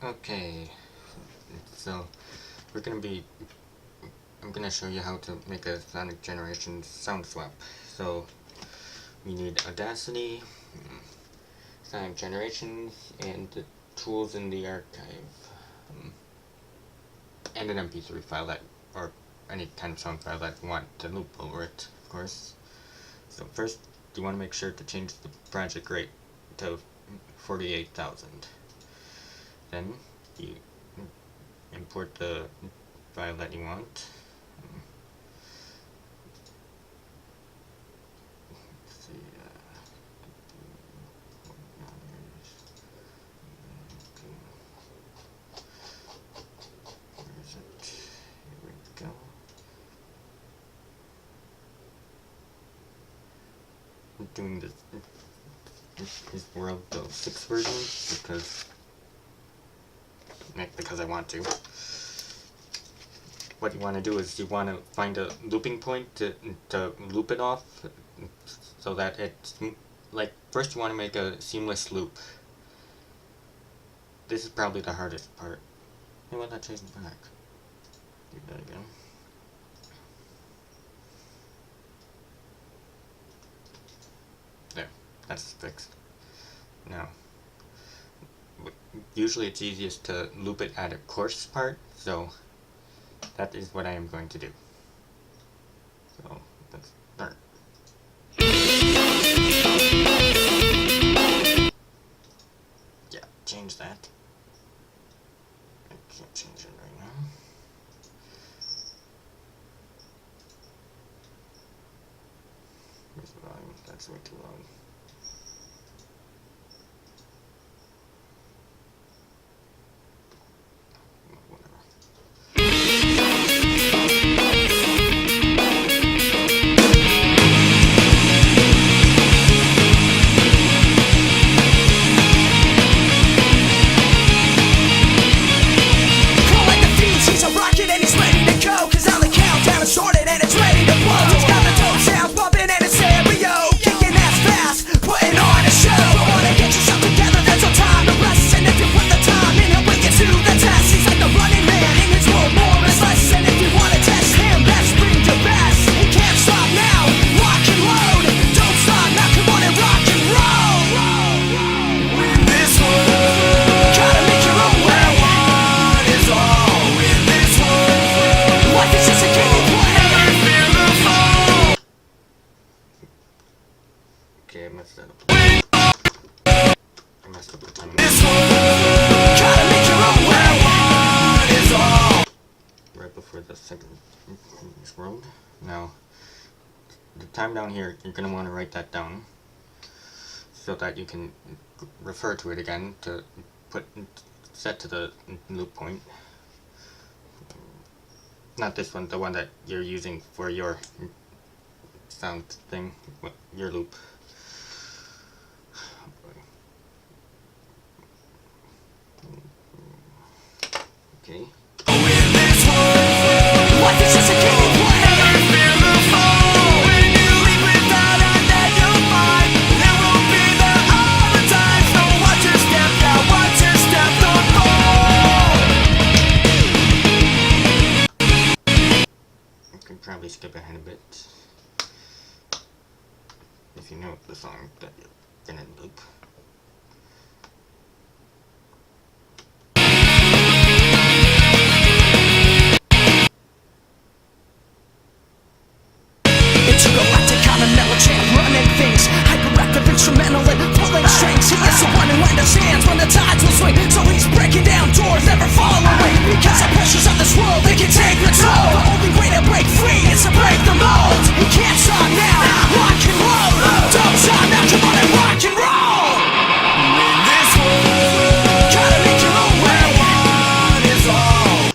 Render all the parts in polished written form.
Okay, so I'm gonna show you how to make a sonic generation sound swap. So we need Audacity, sonic generations, and the tools in the archive, and an MP3 file or any kind of sound file that you want to loop over it, of course. So first, you want to make sure to change the project rate to 48,000. Then you import the file that you want. Let's see, where is it? Here we go. I'm doing this is World 6 version because I want to. What you want to do is you want to find a looping point to loop it off, so that it's like, first you want to make a seamless loop. This is probably the hardest part. You want that changing back. Do that again. There, that's fixed. Now, usually it's easiest to loop it at a coarse part, so that is what I am going to do. So let's start. Yeah, change that. I can't change it right now. Where's the volume? That's way too loud. Okay, I messed that up. I messed up the time. Right before the second road. Now, the time down here, you're going to want to write that down so that you can refer to it again to set to the loop point. Not this one, the one that you're using for your sound thing, your loop. Okay. Probably skip ahead a bit if you know the song that you're gonna loop. It's a galactic kind of mellow champ, running things, hyperactive, instrumental, and pulling strings. He is the one who understands when the tides will swing, so he's breaking down doors, never falling away, because the pressures of this world, they can take the toll. The only way to break free is to break the mold. He can't stop now, rock and roll. Don't stop now, come on and rock and roll. In this world, gotta make your own way. One is all.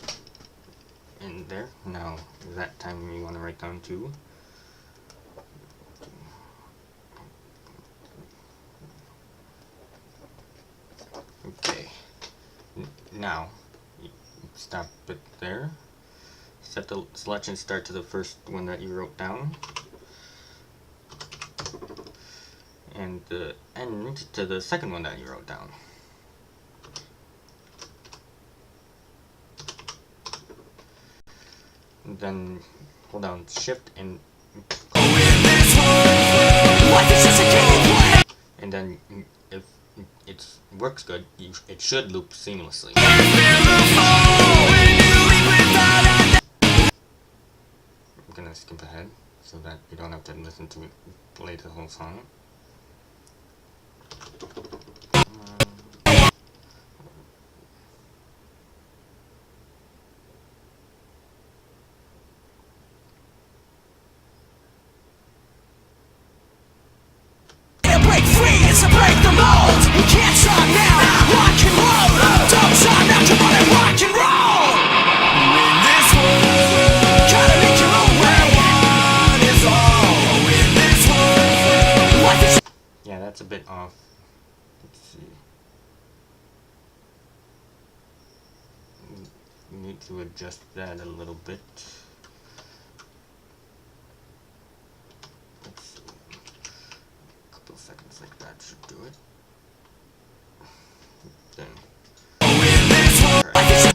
And there, now that time you want to write down 2. Okay, now you stop it there, set the selection start to the first one that you wrote down, and the end to the second one that you wrote down. and then hold down shift and and then if it works good, it should loop seamlessly. I'm gonna skip ahead so that you don't have to listen to it play the whole song. Break free, it's a break the mold. You can't stop now. Rock and roll. Don't stop now. Come on and rock and roll. In this world, gotta make your own way. One is all. In this world, life is. Yeah, that's a bit off. Let's see. Need to adjust that a little bit. Let's see. A couple of seconds like that should do it. Then. Alright.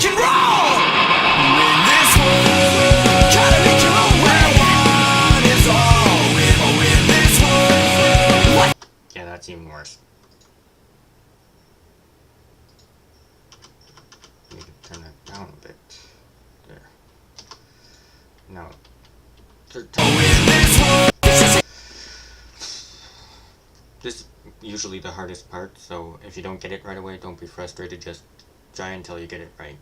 Can roll! In this world, gotta make your own way. One is all. In this world. Yeah, that's even worse. Need to turn that down a bit. There. Now, third time. This is usually the hardest part, so if you don't get it right away, don't be frustrated, just try until you get it right.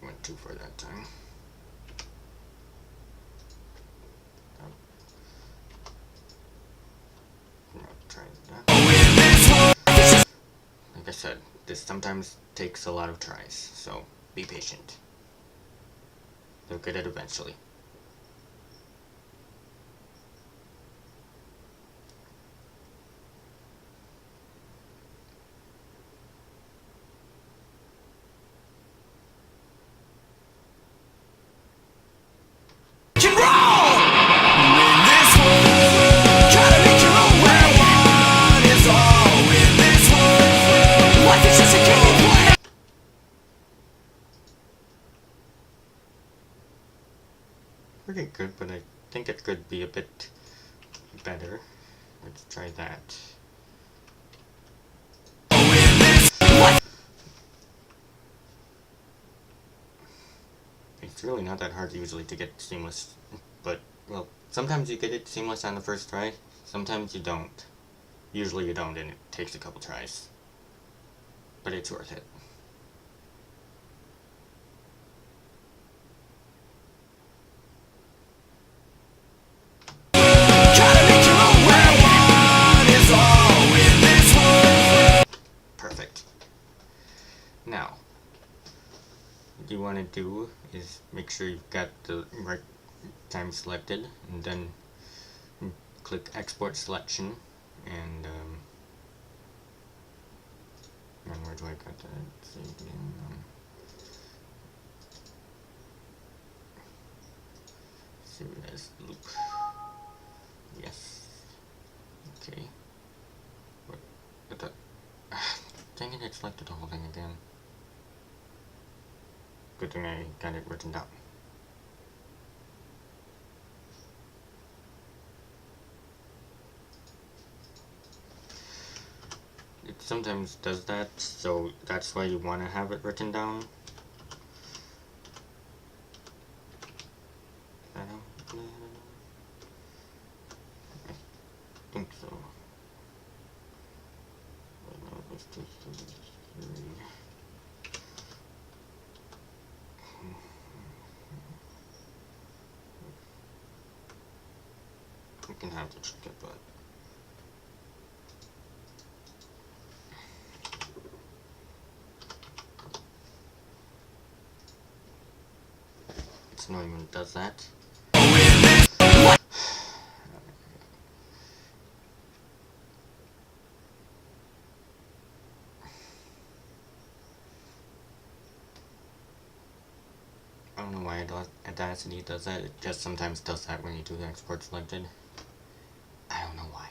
Went too far that time. Try that. Like I said, this sometimes takes a lot of tries, so be patient. You'll get it eventually. Pretty good, but I think it could be a bit better. Let's try that. It's really not that hard usually to get seamless, but, well, sometimes you get it seamless on the first try, sometimes you don't. Usually you don't, and it takes a couple tries. But it's worth it. Perfect. Now, what you want to do is make sure you've got the right time selected, and then click export selection, and where do I got that? Save again. Save it as loop. Yes. Okay. What? Dang it! It selected the whole thing again. Good thing I got it written down. It sometimes does that, so that's why you want to have it written down. I think so. Let's do 33. can have to check it, but it's not even does that. I don't know why Audacity does that. It just sometimes does that when you do the export selected. I don't know why.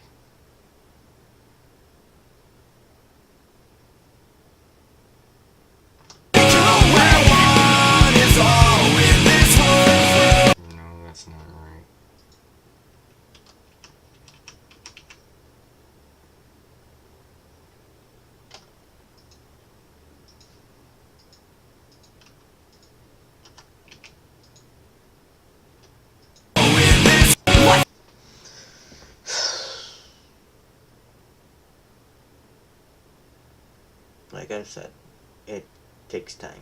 No, that's not right. Like I said, it takes time.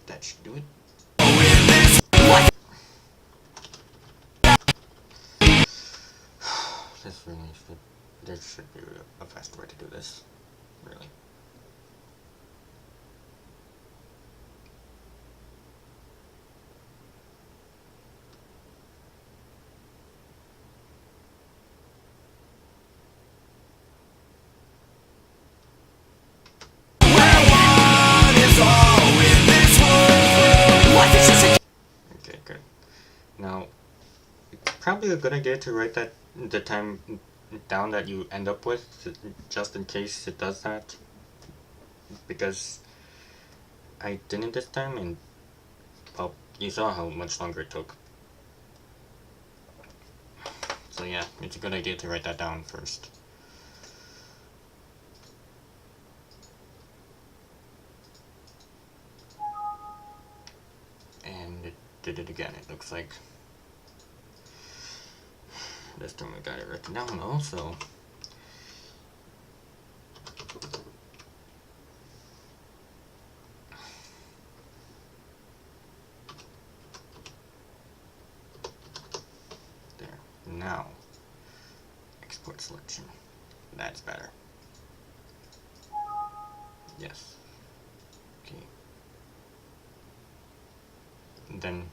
That should do it. This really should. There should be a faster way to do this. Really. Okay, good. Now, it's probably a good idea to write that the time down that you end up with, just in case it does that. Because I didn't this time, and well, you saw how much longer it took. So yeah, it's a good idea to write that down first. And it did it again, it looks like. This time we got it written down also. There. Now, export selection. That's better. Yes. Okay. And then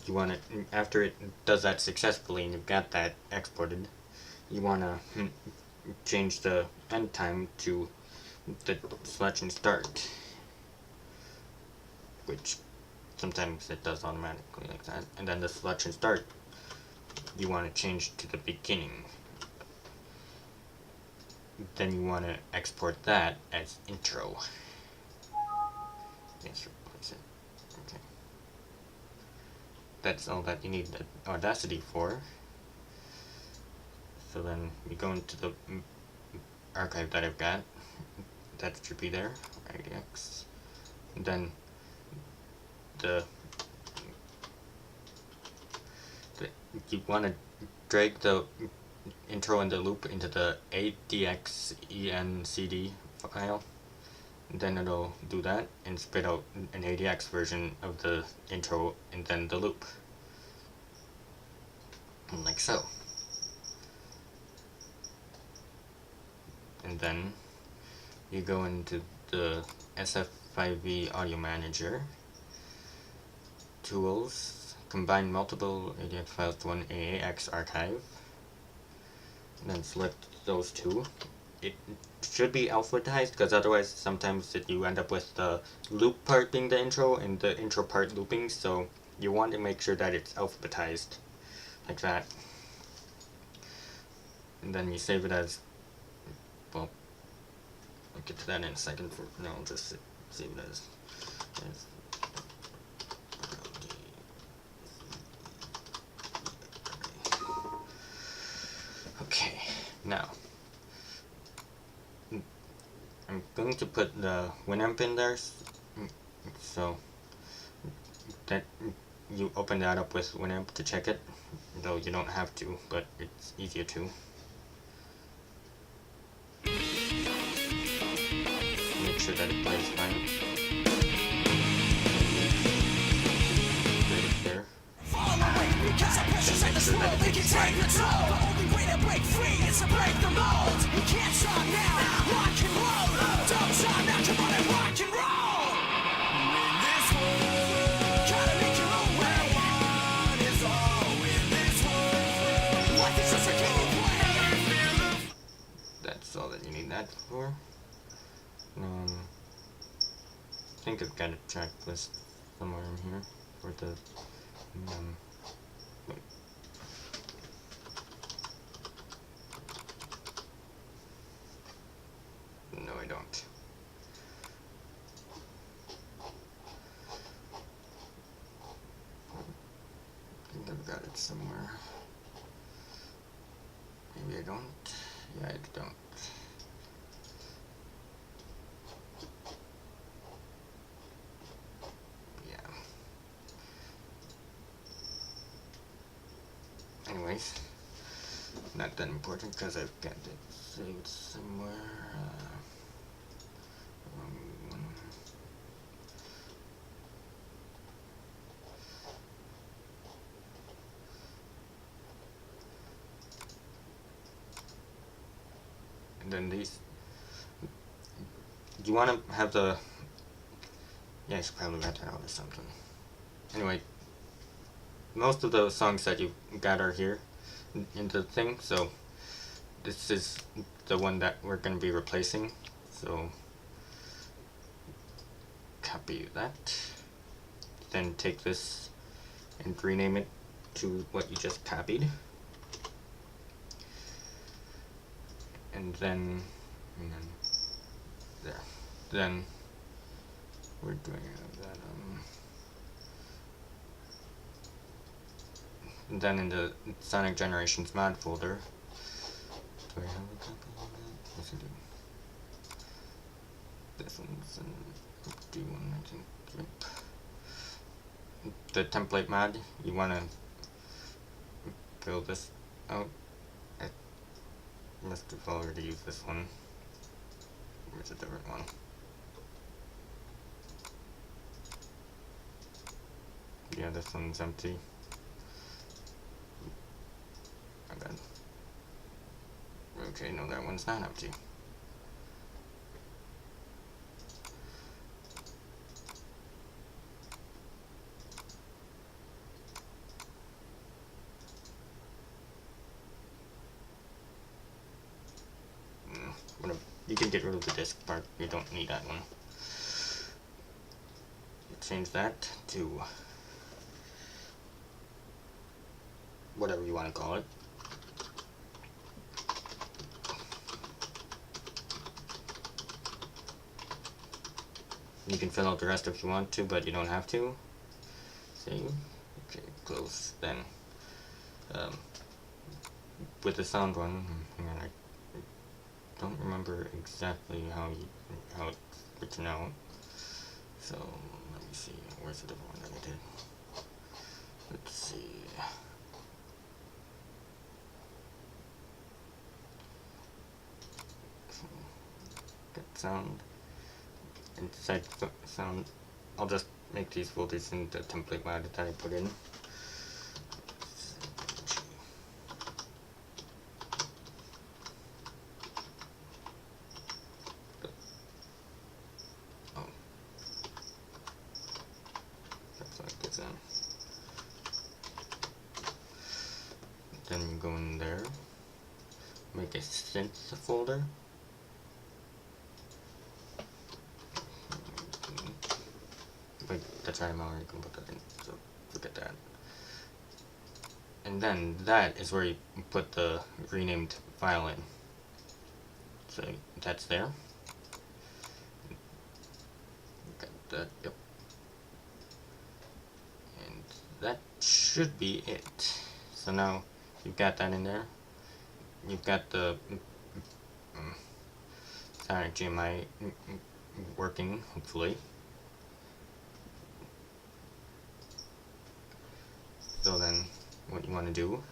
you want to, after it does that successfully and you've got that exported, you want to change the end time to the selection start, which sometimes it does automatically like that. And then the selection start, you want to change to the beginning. Then you want to export that as intro. Yes, replace it. Okay. That's all that you need the Audacity for. So then we go into the archive that I've got. That should be there, IDX. And then you want to drag the intro and the loop into the ADXENCD file. And then it'll do that and spit out an ADX version of the intro and then the loop. Like so. And then you go into the SF5V Audio Manager, Tools, combine multiple ADX files to one AAX archive, and then select those two. It should be alphabetized because otherwise sometimes you end up with the loop part being the intro and the intro part looping, so you want to make sure that it's alphabetized like that. And then you save it as, well, I'll get to that in a second. For now, I'll just save it as okay. Now I'm going going to put the Winamp in there, so that you open that up with Winamp to check it, though you don't have to, but it's easier to. Make sure that it plays fine. Right there. Because our pressures in this world, they can take control. The only way to break free is to break the mold. You can't stop now, rock and roll. Don't stop now, come on and rock and roll. In this world, gotta make your own way. One is all in this world. Life is just a game you play. That's all that you need that for. I think I've got a track list somewhere in here for the wait. No, I don't. I think I've got it somewhere. Maybe I don't. Yeah, I don't. Anyways, not that important because I've got it saved somewhere. And then these, you want to have the, yeah, I should probably write that out or something. Anyway, most of the songs that you got are here in the thing, so this is the one that we're going to be replacing, so copy that, then take this and rename it to what you just copied, and then there, then we're doing that. And then in the Sonic Generations mod folder, do I have a copy of that? Yes, I do. This one's an empty one, I think. Yep. The template mod, you want to fill this out. I must have already used this one. Where's a different one? Yeah, this one's empty. Okay, no, that one's not empty. Whatever. You can get rid of the disk part. You don't need that one. Change that to whatever you want to call it. You can fill out the rest if you want to, but you don't have to. Save. Okay, close. Then, with the sound one, hang on, I don't remember exactly how it's written out. So let me see. Where's the different one that I did? Let's see. Get sound. Inside sound, I'll just make these folders in the template mod that I put in. Oh, that's how it gets in. Then you go in there, make a synth folder. Wait, that's right, I'm already going to put that in, so forget that. And then that is where you put the renamed file in. So that's there. Got that, yep. And that should be it. So now you've got that in there. You've got the GMI working, hopefully. So then, what you want to do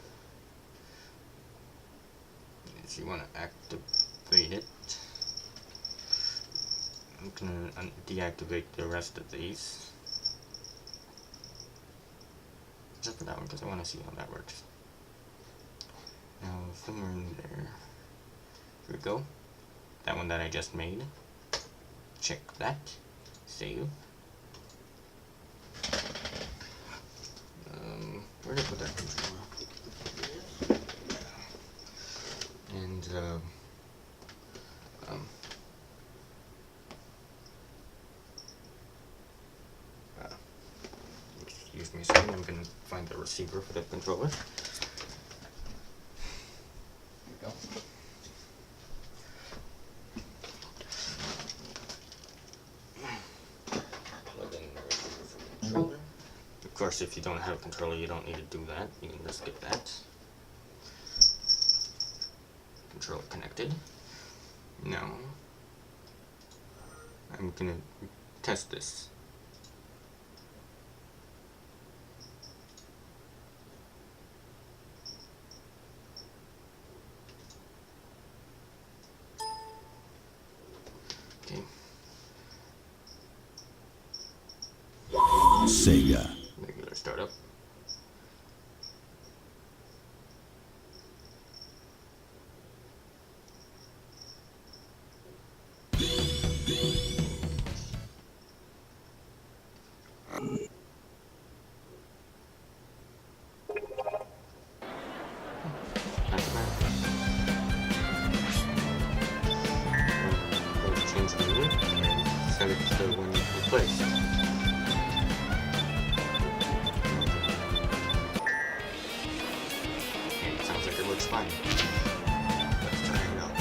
is you want to activate it. I'm going to deactivate the rest of these. Just for that one, because I want to see how that works. Now, somewhere in there, here we go. That one that I just made. Check that. Save. Where did I put that controller? And, excuse me a second, I'm going to find the receiver for the controller. Here we go. Plug in the receiver for the controller. Of course, if you don't have a controller, you don't need to do that. You can just skip that. Controller connected. Now, I'm going to test this. SEGA. Regular startup. Change the meter and set it to when replaced. Okay, sounds like it looks fine. Let's try it out.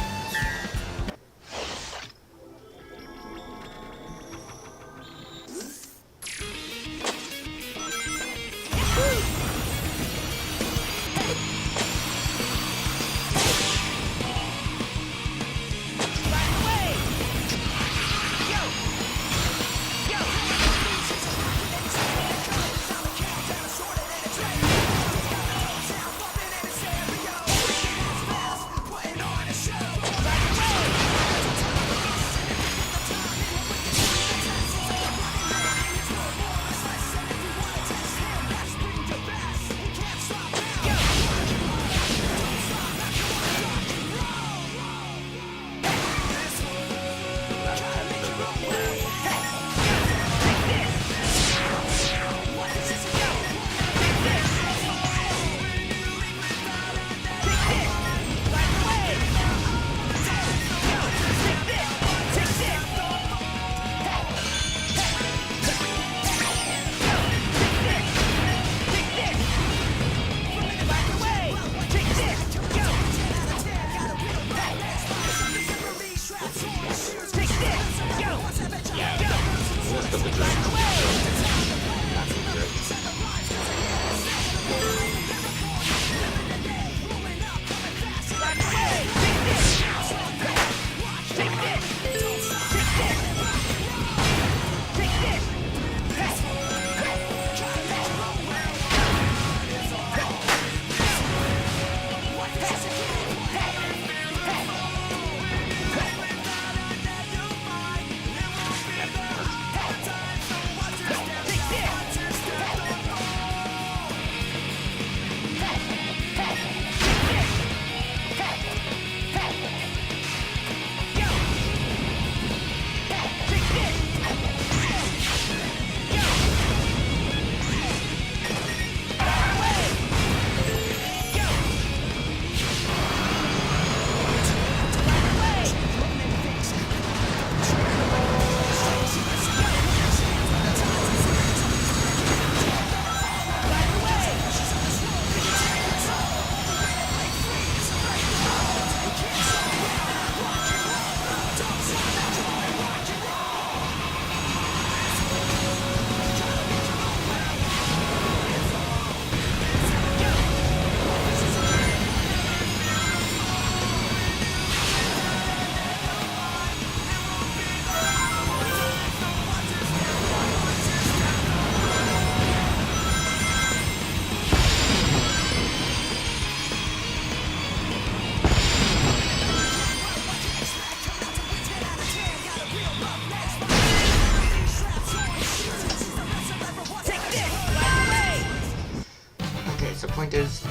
the point is,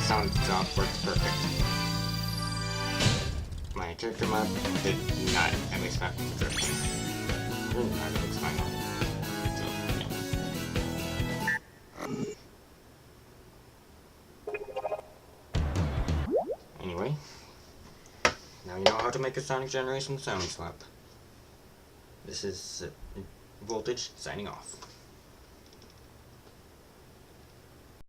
sound swap works perfect. My character mod did not at least back with the drifting. Really not, it looks fine though. Anyway, now you know how to make a Sonic Generation sound swap. This is Voltage signing off.